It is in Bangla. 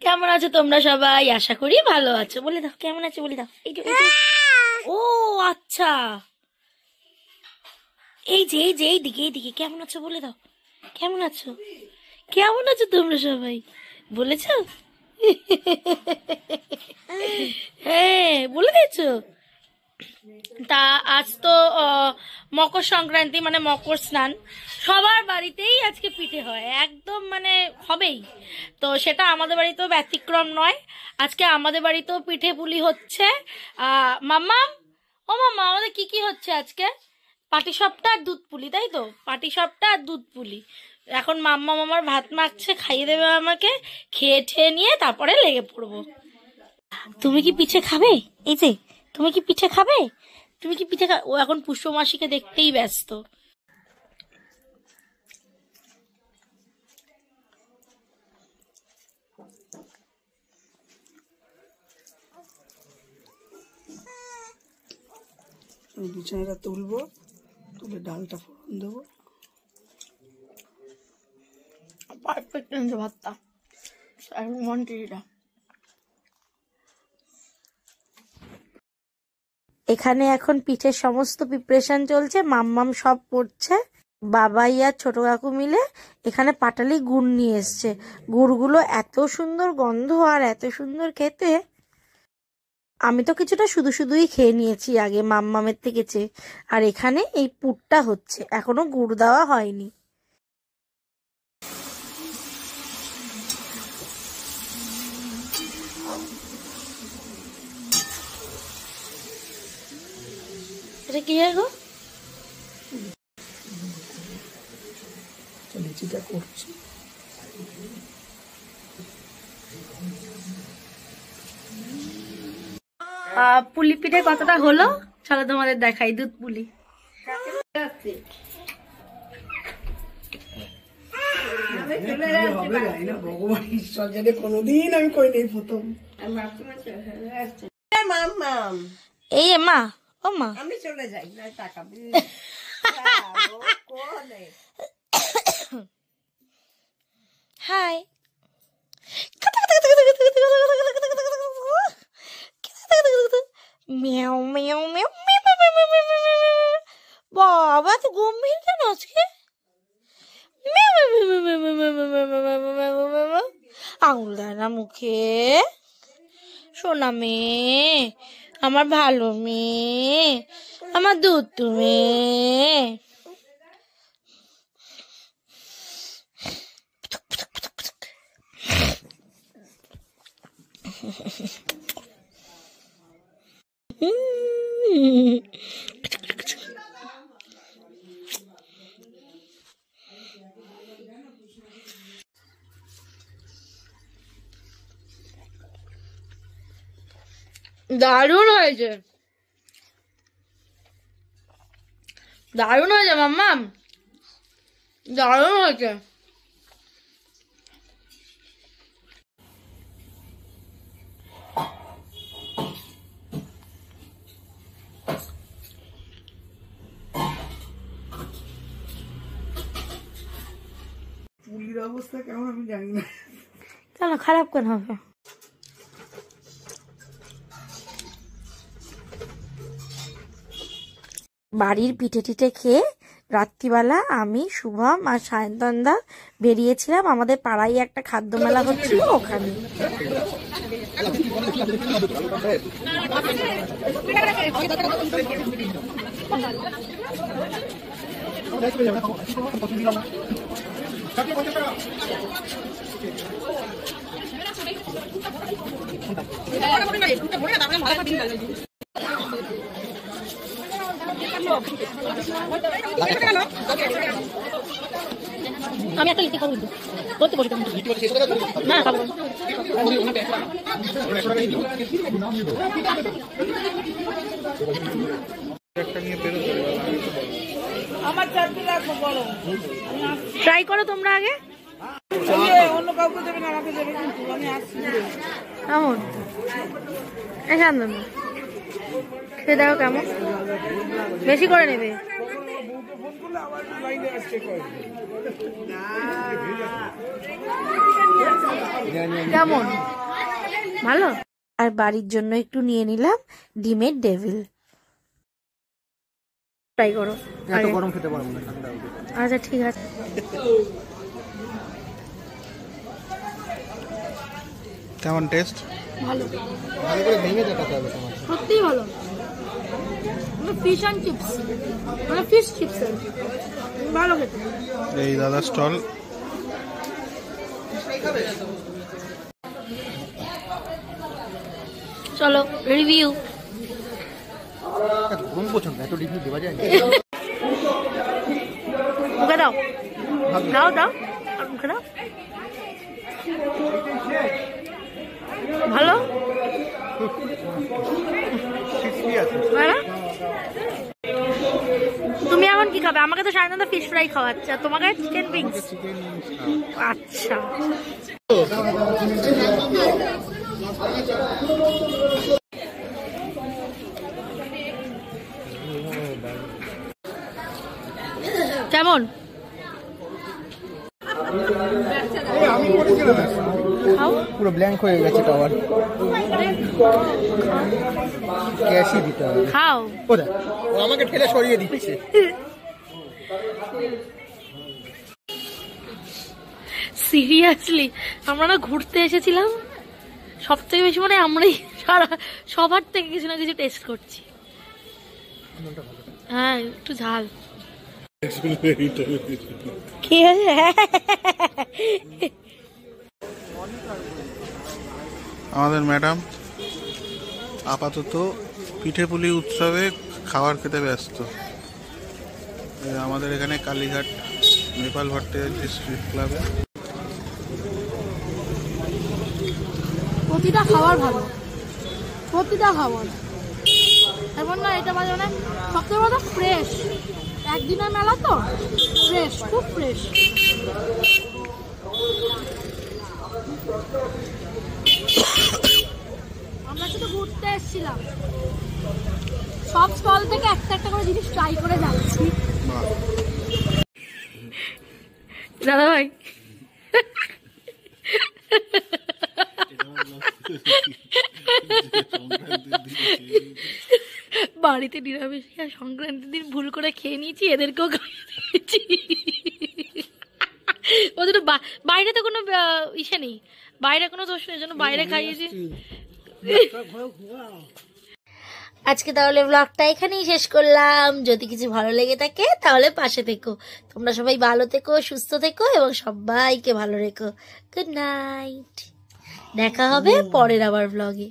কেমন আছো তোমরা সবাই? আশা করি ভালো আছো। বলে দাও কেমন আছো, বলে দাও। ও আচ্ছা, এই যে এইদিকে কেমন আছো বলে দাও। কেমন আছো, কেমন আছো তোমরা সবাই বলেছো? হ্যাঁ বলে দিয়েছো। তা আজ তো মকর সংক্রান্তি, মানে মকর স্নান। সবার বাড়িতেই আজকে পিঠে হয়, একদম মানে হবেই। তো সেটা আমাদের বাড়িতেও ব্যতিক্রম নয়। আজকে আমাদের বাড়িতেও পিঠে পুলি হচ্ছে। মাম্মাম, ও মাম্মা, আমাদের কি কি হচ্ছে আজকে? পাটিসাপটা আর দুধ পুলি, তাই তো? পাটিসাপটা আর দুধ পুলি। এখন মাম্মা মামার ভাত মাখছে, খাইয়ে দেবে আমাকে। খেয়ে ঠেয়ে নিয়ে তারপরে লেগে পড়বো। তুমি কি পিঠে খাবে? এই যে, তুমি কি পিঠে খাবে? তুমি কি পিঠে ও এখন পুষ্প মাসিকে দেখতেই ব্যস্ত। বিছানাটা তুলবো, তুলে ডালটা ফোড়ন দেবো। পারফেক্ট ভাতটা মন্টিটা। এখানে এখন পিঠের সমস্ত প্রিপারেশন চলছে, মাম্মাম সব করছে। বাবাই আর ছোট কাকু মিলে এখানে পাটালি গুড় নিয়ে এসছে। গুড়গুলো এত সুন্দর গন্ধ আর এত সুন্দর খেতে। আমি তো কিছুটা শুধু শুধুই খেয়ে নিয়েছি আগে মাম্মামের থেকে চেয়ে। আর এখানে এই পুরটা হচ্ছে, এখনো গুড় দেওয়া হয়নি। এটা কি গো? লিচিটা করছি। পুলি পিঠে কতটা হলো চলো তোমাদের দেখাই। দুধ পুলি ভগবান ঈশ্বর জানে, কোনোদিন আমি করিনি, প্রথম। এই মা, ও মা, আমি চলে যাই না টাকা। হাই। মিয়াও মিয়াও মিয়াও। বাবা তো গম্ভীর কেন আজকে? আঙুল দেয় না মুখে। সোনা মেয়ে, আমার ভালো মেয়ে, আমার দুধ মেয়ে। দারুণ হয়েছে, দারুণ হয়েছে মাম্মাম, দারুণ হয়েছে। পুলির অবস্থা কেমন আমি জানি না। কেন খারাপ কেন হবে? বাড়ির পিঠে টিঠে খেয়ে রাত্রিবেলা আমি, শুভম আর সায়ন্তনদা বেরিয়েছিলাম। আমাদের পাড়ায় একটা খাদ্য মেলা হচ্ছিল, ওখানে। আমি একটা লিখতে খাবো, বলতে বসে না খাবো। ট্রাই করো তোমরা আগে। অন্য কাউকে দেবে না, আমাকে দেবে, কিন্তু আমি আসছি। কেমন এখান খেয়ে দেখো কেমন, বেশি করে নেবে। করলে আবার লাইনে আসছে কেমন ভালো? আর বাড়ির জন্য একটু নিয়ে নিলাম ডিমের ডেভিল। ট্রাই করো। এত গরম খেতে পারবো না, ঠান্ডা হবে। আচ্ছা ঠিক আছে। কেমন টেস্ট? ভালো, ভালো করে ভেঙে দেখাতে হবে তোমার। সত্যিই ভালো। ফিশ অ্যান্ড চিপস, মানে ফিশ চিপস ভালো খেতে। এই দাদা স্টল। চলো রিভিউ। ঘুম পছন্দ, এত রিভিউ দেওয়া যায় না। মুখে দাও দাও দাও, আর মুখে দাও। ভালো ভালো? তুমি এখন কি খাবে? আমাকে তো সাধারণত ফিশ ফ্রাই খাওয়াচ্ছে, আর তোমাকে চিকেন উইংস। আচ্ছা কেমন? পুরো ব্ল্যাঙ্ক হয়ে গেছে টাওয়ার। ক্যাশই দিতে হবে। খাও। কোথায়? ও আমাকে ঠেলে সরিয়ে দিচ্ছে। সিরিয়াসলি আমরা না ঘুরতে এসেছিলাম, সব থেকে বেশি মানে আমরাই সবার থেকে কিছু না কিছু টেস্ট করছি। হ্যাঁ একটু ঝাল কি আছে? আমাদের ম্যাডাম আপাতত পিঠেপুলি উৎসবে খাবার খেতে ব্যস্ত। আমাদের এখানে কালীঘাট নেপাল ভট্টাচার্য স্ট্রিট ক্লাবে প্রতিটা খাবার ভালো, প্রতিটা খাবার। এমন না এটা মানে সবথেকে বড় ফ্রেশ, একদিনের মেলা তো ফ্রেশ, খুব ফ্রেশ। আমরা শুধু ঘুরতে এসেছিলাম, সব স্টল থেকে একটা একটা করে জিনিস ট্রাই করে যাচ্ছি। দাদা ভাই বাড়িতে নিরামিষ আর সংক্রান্তির দিন ভুল করে খেয়ে নিয়েছি, এদেরকেও খাইয়ে দিয়েছি। ওদের বাইরে তো কোনো ইসে নেই, বাইরে কোনো দোষ নেই, জন্য বাইরে খাইয়েছি। আজকে তাহলে ব্লগটা এখানেই শেষ করলাম। যদি কিছু ভালো লেগে থাকে তাহলে পাশে থেকো। তোমরা সবাই ভালো থেকো, সুস্থ থেকো এবং সবাইকে ভালো রেখো। গুড নাইট, দেখা হবে পরের আবার ব্লগে।